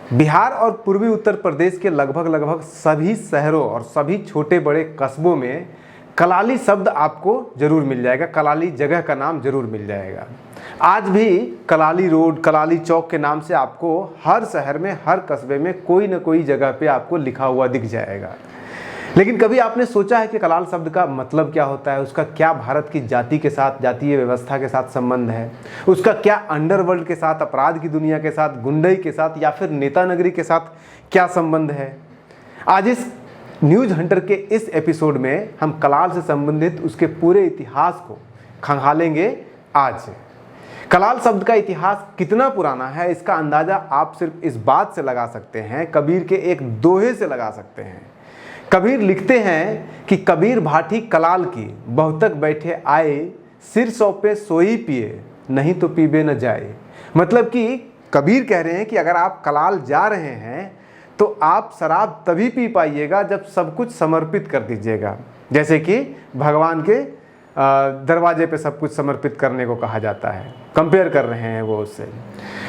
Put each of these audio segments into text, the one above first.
बिहार और पूर्वी उत्तर प्रदेश के लगभग सभी शहरों और सभी छोटे बड़े कस्बों में कलाली शब्द आपको जरूर मिल जाएगा, कलाली जगह का नाम जरूर मिल जाएगा। आज भी कलाली रोड, कलाली चौक के नाम से आपको हर शहर में, हर कस्बे में कोई न कोई जगह पे आपको लिखा हुआ दिख जाएगा। लेकिन कभी आपने सोचा है कि कलाल शब्द का मतलब क्या होता है, उसका क्या भारत की जाति के साथ, जातीय व्यवस्था के साथ संबंध है, उसका क्या अंडरवर्ल्ड के साथ, अपराध की दुनिया के साथ, गुंडई के साथ या फिर नेता नगरी के साथ क्या संबंध है? आज इस न्यूज हंटर के इस एपिसोड में हम कलाल से संबंधित उसके पूरे इतिहास को खंगालेंगे। आज कलाल शब्द का इतिहास कितना पुराना है, इसका अंदाजा आप सिर्फ इस बात से लगा सकते हैं, कबीर के एक दोहे से लगा सकते हैं। कबीर लिखते हैं कि कबीर भाटी कलाल की, बहुतक बैठे आए, सिर सौंपे सोई पिए, नहीं तो पीबे न जाए। मतलब कि कबीर कह रहे हैं कि अगर आप कलाल जा रहे हैं तो आप शराब तभी पी पाइएगा जब सब कुछ समर्पित कर दीजिएगा, जैसे कि भगवान के दरवाजे पे सब कुछ समर्पित करने को कहा जाता है। कंपेयर कर रहे हैं वो उससे।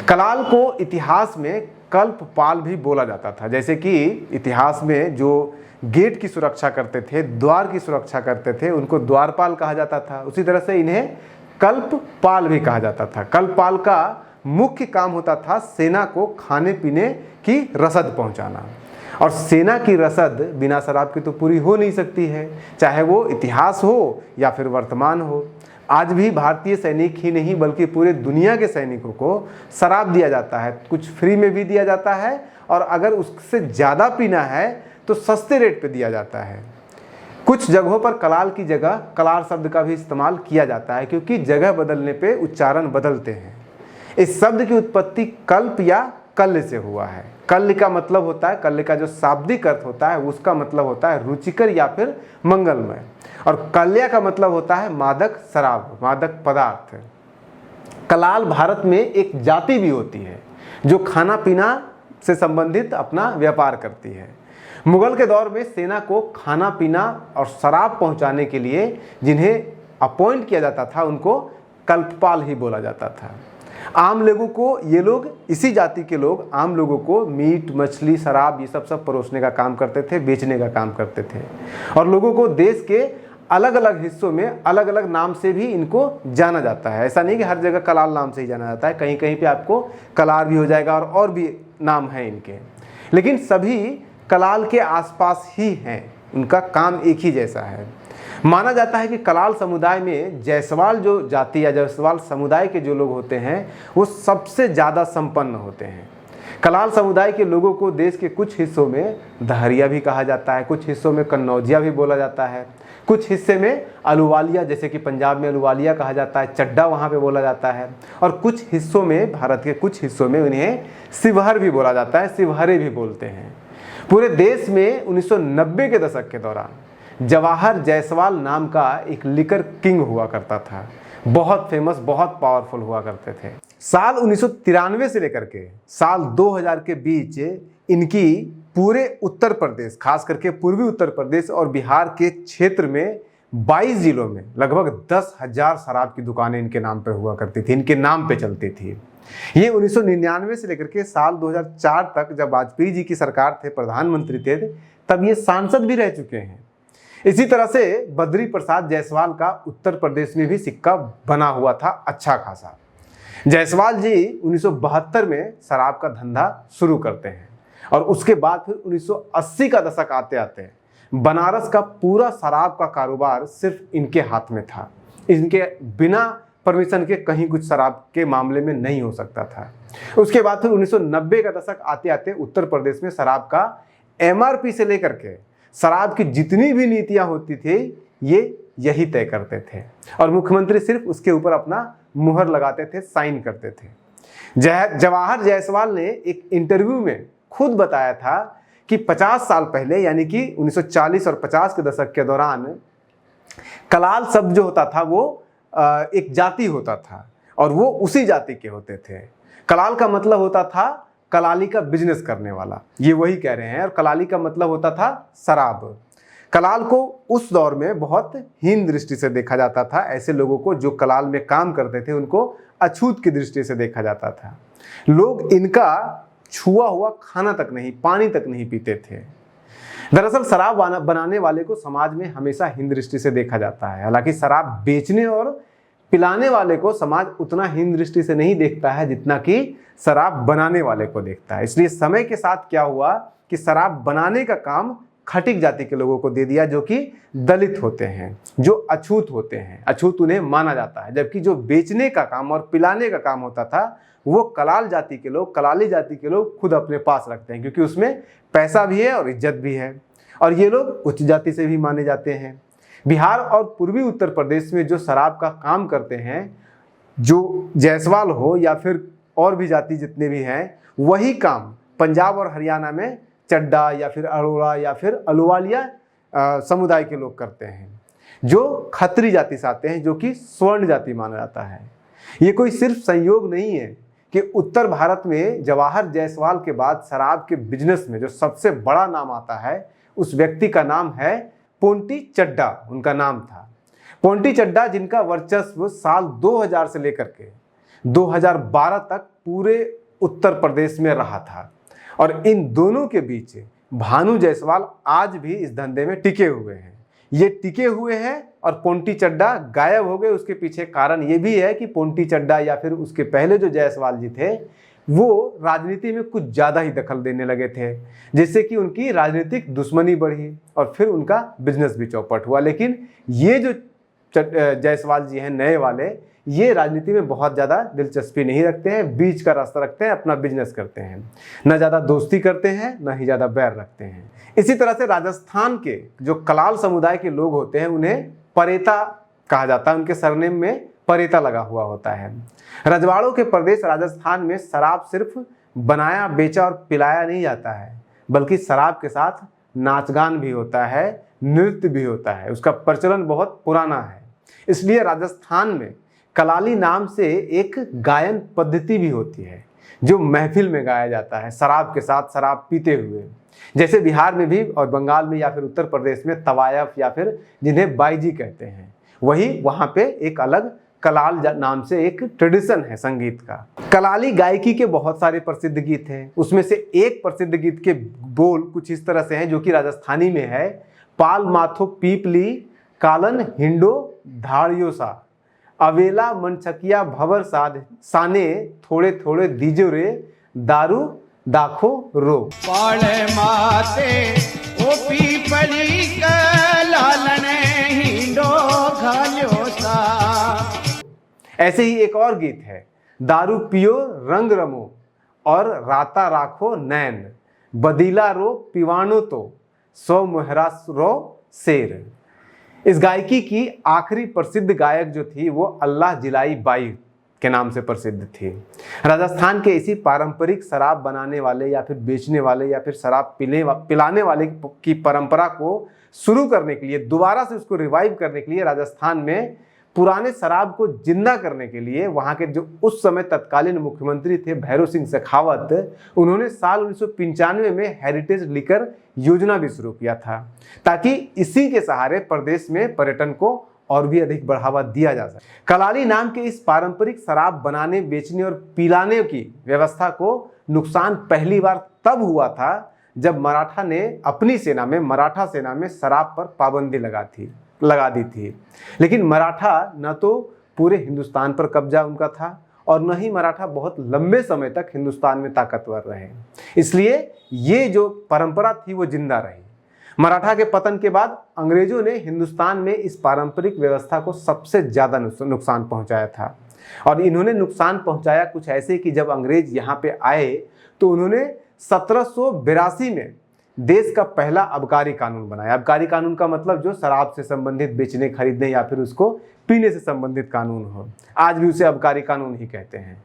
कलाल को इतिहास में कल्पपाल भी बोला जाता था, जैसे कि इतिहास में जो गेट की सुरक्षा करते थे, द्वार की सुरक्षा करते थे, उनको द्वारपाल कहा जाता था। उसी तरह से इन्हें कल्पपाल भी कहा जाता था। कल्पपाल का मुख्य काम होता था सेना को खाने पीने की रसद पहुंचाना, और सेना की रसद बिना शराब की तो पूरी हो नहीं सकती है, चाहे वो इतिहास हो या फिर वर्तमान हो। आज भी भारतीय सैनिक ही नहीं बल्कि पूरे दुनिया के सैनिकों को शराब दिया जाता है, कुछ फ्री में भी दिया जाता है, और अगर उससे ज़्यादा पीना है तो सस्ते रेट पे दिया जाता है। कुछ जगहों पर कलाल की जगह कलाल शब्द का भी इस्तेमाल किया जाता है, क्योंकि जगह बदलने पे उच्चारण बदलते हैं। इस शब्द की उत्पत्ति कल्प या कल्य से हुआ है। कल्य का मतलब होता है, कल्य का जो शाब्दिक अर्थ होता है उसका मतलब होता है रुचिकर या फिर मंगलमय, और कल्या का मतलब होता है मादक शराब, मादक पदार्थ। कलाल भारत में एक जाति भी होती है जो खाना पीना से संबंधित अपना व्यापार करती है। मुगल के दौर में सेना को खाना पीना और शराब पहुंचाने के लिए जिन्हें अपॉइंट किया जाता था उनको कल्पपाल ही बोला जाता था। आम लोगों को, ये लोग, इसी जाति के लोग आम लोगों को मीट, मछली, शराब ये सब परोसने का काम करते थे, बेचने का काम करते थे, और लोगों को देश के अलग अलग हिस्सों में अलग अलग नाम से भी इनको जाना जाता है। ऐसा नहीं कि हर जगह कलाल नाम से ही जाना जाता है, कहीं कहीं पे आपको कलार भी हो जाएगा और भी नाम है इनके, लेकिन सभी कलाल के आसपास ही हैं, उनका काम एक ही जैसा है। माना जाता है कि कलाल समुदाय में जायसवाल जो जाति या जायसवाल समुदाय के जो लोग होते हैं वो सबसे ज़्यादा संपन्न होते हैं। कलाल समुदाय के लोगों को देश के कुछ हिस्सों में दहरिया भी कहा जाता है, कुछ हिस्सों में कन्नौजिया भी बोला जाता है, कुछ हिस्से में अलुवालिया, जैसे कि पंजाब में अलुवालिया कहा जाता है, चड्डा वहाँ पे बोला जाता है, और कुछ हिस्सों में, भारत के कुछ हिस्सों में उन्हें शिवहर भी बोला जाता है, शिवहरे भी बोलते हैं। पूरे देश में 1990 के दशक के दौरान जवाहर जायसवाल नाम का एक लिकर किंग हुआ करता था, बहुत फेमस, बहुत पावरफुल हुआ करते थे। साल 1993 से लेकर के साल 2000 के बीच इनकी पूरे उत्तर प्रदेश, खास करके पूर्वी उत्तर प्रदेश और बिहार के क्षेत्र में 22 जिलों में लगभग 10,000 शराब की दुकानें इनके नाम पे हुआ करती थी, इनके नाम पे चलती थी। ये 1999 से लेकर के साल 2004 तक, जब वाजपेयी जी की सरकार थे, प्रधानमंत्री थे, तब ये सांसद भी रह चुके हैं। इसी तरह से बद्री प्रसाद जायसवाल का उत्तर प्रदेश में भी सिक्का बना हुआ था अच्छा खासा। जायसवाल जी 1972 में शराब का धंधा शुरू करते हैं, और उसके बाद फिर 1980 का दशक आते आते बनारस का पूरा शराब का कारोबार सिर्फ इनके हाथ में था। इनके बिना परमिशन के कहीं कुछ शराब के मामले में नहीं हो सकता था। उसके बाद फिर 1990 का दशक आते आते उत्तर प्रदेश में शराब का MRP से लेकर के शराब की जितनी भी नीतियां होती थी ये यही तय करते थे, और मुख्यमंत्री सिर्फ उसके ऊपर अपना मुहर लगाते थे, साइन करते थे। जवाहर जायसवाल ने एक इंटरव्यू में खुद बताया था कि 50 साल पहले, यानी कि 1940 और 50 के दशक के दौरान कलाल शब्द जो होता था वो एक जाति होता था, और वो उसी जाति के होते थे। कलाल का मतलब होता था कलाली का बिजनेस करने वाला, ये वही कह रहे हैं, और कलाली का मतलब होता था शराब। कलाल को उस दौर में बहुत हीन दृष्टि से देखा जाता था। ऐसे लोगों को जो कलाल में काम करते थे उनको अछूत की दृष्टि से देखा जाता था। लोग इनका छुआ हुआ खाना तक नहीं, पानी तक नहीं पीते थे। दरअसल शराब बनाने वाले को समाज में हमेशा हीन दृष्टि से देखा जाता है। हालांकि शराब बेचने और पिलाने वाले को समाज उतना हीन दृष्टि से नहीं देखता है जितना कि शराब बनाने वाले को देखता है। इसलिए समय के साथ क्या हुआ कि शराब बनाने का काम खटिक जाति के लोगों को दे दिया, जो कि दलित होते हैं, जो अछूत होते हैं, अछूत उन्हें माना जाता है। जबकि जो बेचने का काम और पिलाने का काम होता था वो कलाल जाति के लोग, कलाली जाति के लोग खुद अपने पास रखते हैं, क्योंकि उसमें पैसा भी है और इज्जत भी है, और ये लोग उच्च जाति से भी माने जाते हैं। बिहार और पूर्वी उत्तर प्रदेश में जो शराब का काम करते हैं, जो जायसवाल हो या फिर और भी जाति जितने भी हैं, वही काम पंजाब और हरियाणा में चड्डा या फिर अरोड़ा या फिर अहलुवालिया समुदाय के लोग करते हैं, जो खत्री जाति से आते हैं, जो कि स्वर्ण जाति माना जाता है। ये कोई सिर्फ संयोग नहीं है कि उत्तर भारत में जवाहर जायसवाल के बाद शराब के बिजनेस में जो सबसे बड़ा नाम आता है, उस व्यक्ति का नाम है पोंटी चड्डा। उनका नाम था पोंटी चड्डा, जिनका वर्चस्व साल 2000 से लेकर के 2012 तक पूरे उत्तर प्रदेश में रहा था। और इन दोनों के बीच भानु जायसवाल आज भी इस धंधे में टिके हुए हैं। ये टिके हुए हैं और पोंटी चड्डा गायब हो गए। उसके पीछे कारण ये भी है कि पोंटी चड्डा या फिर उसके पहले जो जायसवाल जी थे, वो राजनीति में कुछ ज़्यादा ही दखल देने लगे थे, जिससे कि उनकी राजनीतिक दुश्मनी बढ़ी और फिर उनका बिजनेस भी चौपट हुआ। लेकिन ये जो जायसवाल जी हैं नए वाले, ये राजनीति में बहुत ज़्यादा दिलचस्पी नहीं रखते हैं, बीच का रास्ता रखते हैं, अपना बिजनेस करते हैं, न ज़्यादा दोस्ती करते हैं न ही ज़्यादा बैर रखते हैं। इसी तरह से राजस्थान के जो कलाल समुदाय के लोग होते हैं, उन्हें परेता कहा जाता है। उनके सरनेम में परेता लगा हुआ होता है। रजवाड़ों के प्रदेश राजस्थान में शराब सिर्फ बनाया, बेचा और पिलाया नहीं जाता है, बल्कि शराब के साथ नाचगान भी होता है, नृत्य भी होता है। उसका प्रचलन बहुत पुराना है। इसलिए राजस्थान में कलाली नाम से एक गायन पद्धति भी होती है, जो महफिल में गाया जाता है शराब के साथ, शराब पीते हुए। जैसे बिहार में भी और बंगाल में या फिर उत्तर प्रदेश में तवायफ या फिर जिन्हें बाईजी कहते हैं, वही वहाँ पे एक अलग कलाल नाम से एक ट्रेडिशन है संगीत का। कलाली गायकी के बहुत सारे प्रसिद्ध गीत हैं। उसमें से एक प्रसिद्ध गीत के बोल कुछ इस तरह से हैं, जो कि राजस्थानी में है। पाल माथो पीपली कालन हिंडो धाड़ियो सा, अवेला मनचकिया भवर साने, थोड़े थोड़े दीजो रे दारू दाखो रो। पाले माते ओ पीपली कलालने हिंडो घालियो सा। ऐसे ही एक और गीत है, दारू पियो रंग रमो और राता राखो नैन, बदीला रो पिवानो तो सौ मुहरा रो शेर। इस गायकी की आखिरी प्रसिद्ध गायक जो थी वो अल्लाह जिलाई बाई के नाम से प्रसिद्ध थी। राजस्थान के इसी पारंपरिक शराब बनाने वाले या फिर बेचने वाले या फिर शराब पिलाने वाले की परंपरा को शुरू करने के लिए, दोबारा से उसको रिवाइव करने के लिए, राजस्थान में पुराने शराब को जिंदा करने के लिए वहाँ के जो उस समय तत्कालीन मुख्यमंत्री थे भैरव सिंह शेखावत, उन्होंने साल 1995 में हेरिटेज लिकर योजना भी शुरू किया था, ताकि इसी के सहारे प्रदेश में पर्यटन को और भी अधिक बढ़ावा दिया जा सके। कलाली नाम के इस पारंपरिक शराब बनाने, बेचने और पिलाने की व्यवस्था को नुकसान पहली बार तब हुआ था जब मराठा ने अपनी सेना में, मराठा सेना में शराब पर पाबंदी लगा दी थी। लेकिन मराठा न तो पूरे हिंदुस्तान पर कब्जा उनका था और न ही मराठा बहुत लंबे समय तक हिंदुस्तान में ताकतवर रहे, इसलिए ये जो परंपरा थी वो जिंदा रही। मराठा के पतन के बाद अंग्रेजों ने हिंदुस्तान में इस पारंपरिक व्यवस्था को सबसे ज़्यादा नुकसान पहुंचाया था। और इन्होंने नुकसान पहुंचाया कुछ ऐसे कि जब अंग्रेज यहाँ पे आए तो उन्होंने 1782 में देश का पहला आबकारी कानून बनाया। आबकारी कानून का मतलब जो शराब से संबंधित बेचने, खरीदने या फिर उसको पीने से संबंधित कानून हो, आज भी उसे आबकारी कानून ही कहते हैं।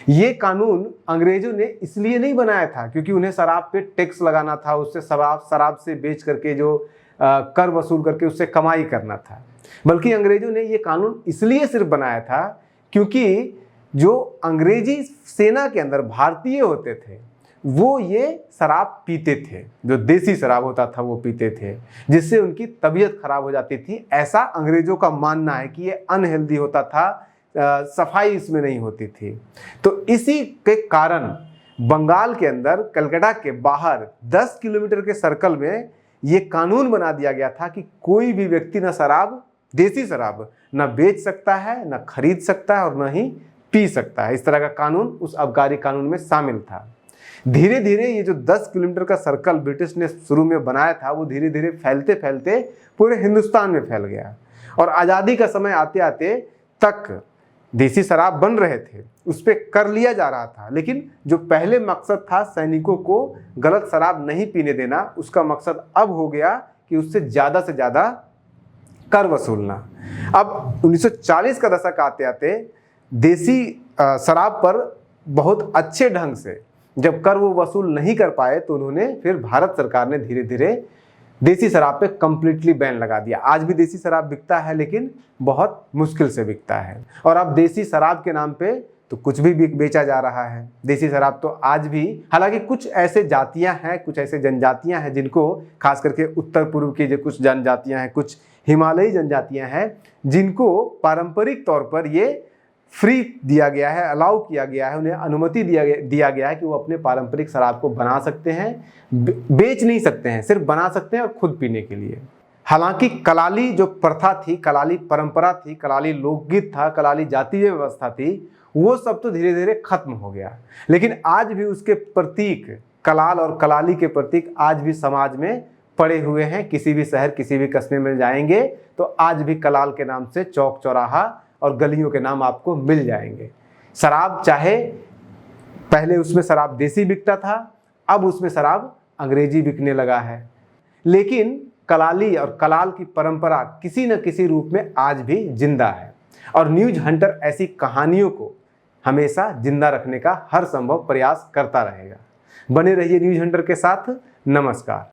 ये कानून अंग्रेजों ने इसलिए नहीं बनाया था क्योंकि उन्हें शराब पे टैक्स लगाना था, उससे शराब से बेच करके जो कर वसूल करके उससे कमाई करना था, बल्कि अंग्रेजों ने ये कानून इसलिए सिर्फ बनाया था क्योंकि जो अंग्रेजी सेना के अंदर भारतीय होते थे वो ये शराब पीते थे, जो देसी शराब होता था वो पीते थे, जिससे उनकी तबीयत खराब हो जाती थी। ऐसा अंग्रेजों का मानना है कि ये अनहेल्दी होता था, सफाई इसमें नहीं होती थी। तो इसी के कारण बंगाल के अंदर कलकत्ता के बाहर 10 किलोमीटर के सर्कल में ये कानून बना दिया गया था कि कोई भी व्यक्ति न शराब, देसी शराब न बेच सकता है, न खरीद सकता है और न ही पी सकता है। इस तरह का कानून उस आबकारी कानून में शामिल था। धीरे धीरे ये जो 10 किलोमीटर का सर्कल ब्रिटिश ने शुरू में बनाया था वो धीरे धीरे फैलते फैलते पूरे हिंदुस्तान में फैल गया और आज़ादी का समय आते आते तक देसी शराब बन रहे थे, उस पर कर लिया जा रहा था। लेकिन जो पहले मकसद था सैनिकों को गलत शराब नहीं पीने देना, उसका मकसद अब हो गया कि उससे ज़्यादा कर वसूलना। अब 1940 का दशक आते आते देसी शराब पर बहुत अच्छे ढंग से जब कर वो वसूल नहीं कर पाए तो उन्होंने फिर भारत सरकार ने धीरे धीरे देसी शराब पे कम्प्लीटली बैन लगा दिया। आज भी देसी शराब बिकता है लेकिन बहुत मुश्किल से बिकता है। और अब देसी शराब के नाम पे तो कुछ भी बेचा जा रहा है। देसी शराब तो आज भी, हालांकि कुछ ऐसे जातियां हैं, कुछ ऐसे जनजातियां हैं जिनको, खास करके उत्तर पूर्व की जो कुछ जनजातियां हैं, कुछ हिमालयी जनजातियां हैं, जिनको पारंपरिक तौर पर ये फ्री दिया गया है, अलाउ किया गया है, उन्हें अनुमति दिया गया है कि वो अपने पारंपरिक शराब को बना सकते हैं, बेच नहीं सकते हैं, सिर्फ बना सकते हैं और खुद पीने के लिए। हालांकि कलाली जो प्रथा थी, कलाली परंपरा थी, कलाली लोकगीत था, कलाली जातीय व्यवस्था थी, वो सब तो धीरे धीरे खत्म हो गया। लेकिन आज भी उसके प्रतीक, कलाल और कलाली के प्रतीक आज भी समाज में पड़े हुए हैं। किसी भी शहर, किसी भी कस्बे में जाएंगे तो आज भी कलाल के नाम से चौक चौराहा और गलियों के नाम आपको मिल जाएंगे। शराब, चाहे पहले उसमें शराब देसी बिकता था, अब उसमें शराब अंग्रेजी बिकने लगा है, लेकिन कलाली और कलाल की परंपरा किसी न किसी रूप में आज भी जिंदा है। और न्यूज हंटर ऐसी कहानियों को हमेशा जिंदा रखने का हर संभव प्रयास करता रहेगा। बने रहिए न्यूज हंटर के साथ। नमस्कार।